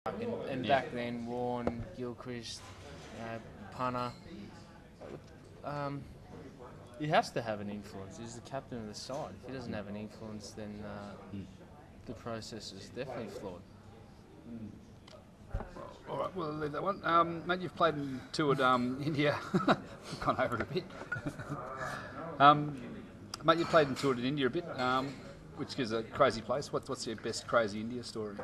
And back then, Warren, Gilchrist, Punter, he has to have an influence. He's the captain of the side. If he doesn't have an influence, then the process is definitely flawed. All right, we'll leave that one. Mate, you've played and toured India. I've gone over it a bit. Mate, you've played and toured in India a bit, which is a crazy place. What's your best crazy India story?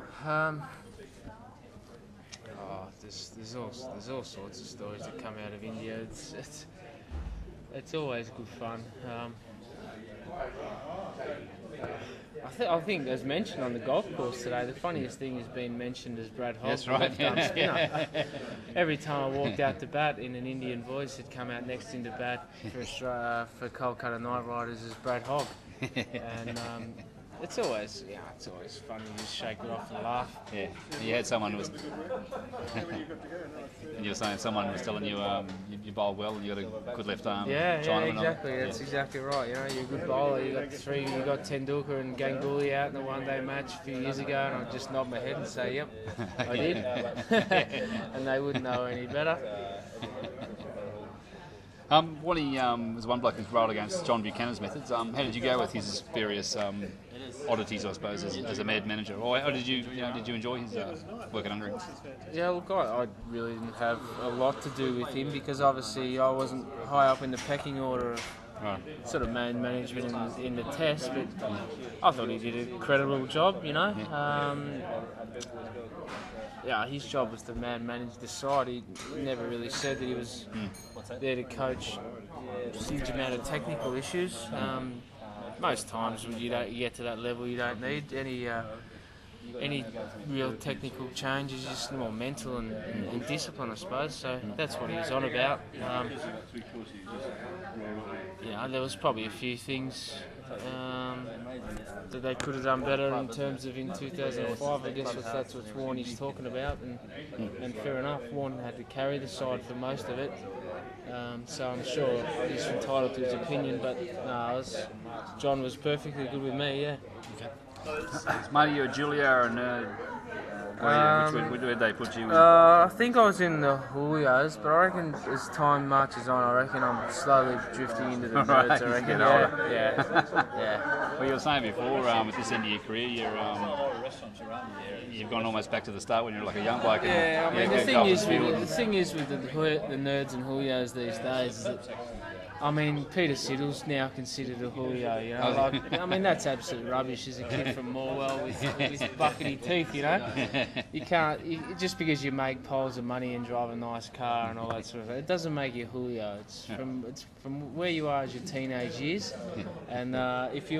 There's all sorts of stories that come out of India. It's always good fun. I think, as mentioned on the golf course today, the funniest thing has been mentioned as Brad Hodgey. That's right. Spinner. Every time I walked out to bat in an Indian voice, he'd come out next into bat for Kolkata Knight Riders as Brad Hogg. And it's always fun to just shake it off and laugh. Yeah, you had someone who was, and you were saying someone was telling you you bowl well and you got a good left arm. Yeah, exactly. That's exactly right. You know, you're a good bowler. You got Tendulkar and Ganguly out in the one-day match a few years ago, and I'd just nod my head and say, "Yep, I did," and they wouldn't know any better. Was one bloke who's rolled against John Buchanan's methods. How did you go with his various oddities, I suppose, as a mad manager, or did you enjoy his working under him? Yeah, look, I really didn't have a lot to do with him because obviously I wasn't high up in the pecking order of sort of man management in the test, but I thought he did a credible job, you know. His job was to manage the side. He never really said that he was there to coach a huge amount of technical issues. Most times when you get to that level, you don't need any real technical change. It's just more mental and discipline, I suppose. So that's what he was on about. There was probably a few things that they could have done better in terms of in 2005. I guess that's what Warren is talking about, and fair enough. Warren had to carry the side for most of it, so I'm sure he's entitled to his opinion. But John was perfectly good with me. Yeah. Okay. Marty, you were Julia and where did they put you? I think I was in the Julios, but I reckon as time marches on, I reckon I'm slowly drifting into the nerds. I reckon. Yeah. Well, you were saying before, with this end of your career, you've gone almost back to the start when you were like a young bloke. Yeah, I mean, the thing is with the nerds and Julios these days is that, I mean, Peter Siddle's now considered a Julio, you know. That's absolute rubbish as a kid from Morwell with buckety teeth, you know. You can't, just because you make piles of money and drive a nice car and all that sort of thing, it doesn't make you Julio. It's from where you are as your teenage years. And if you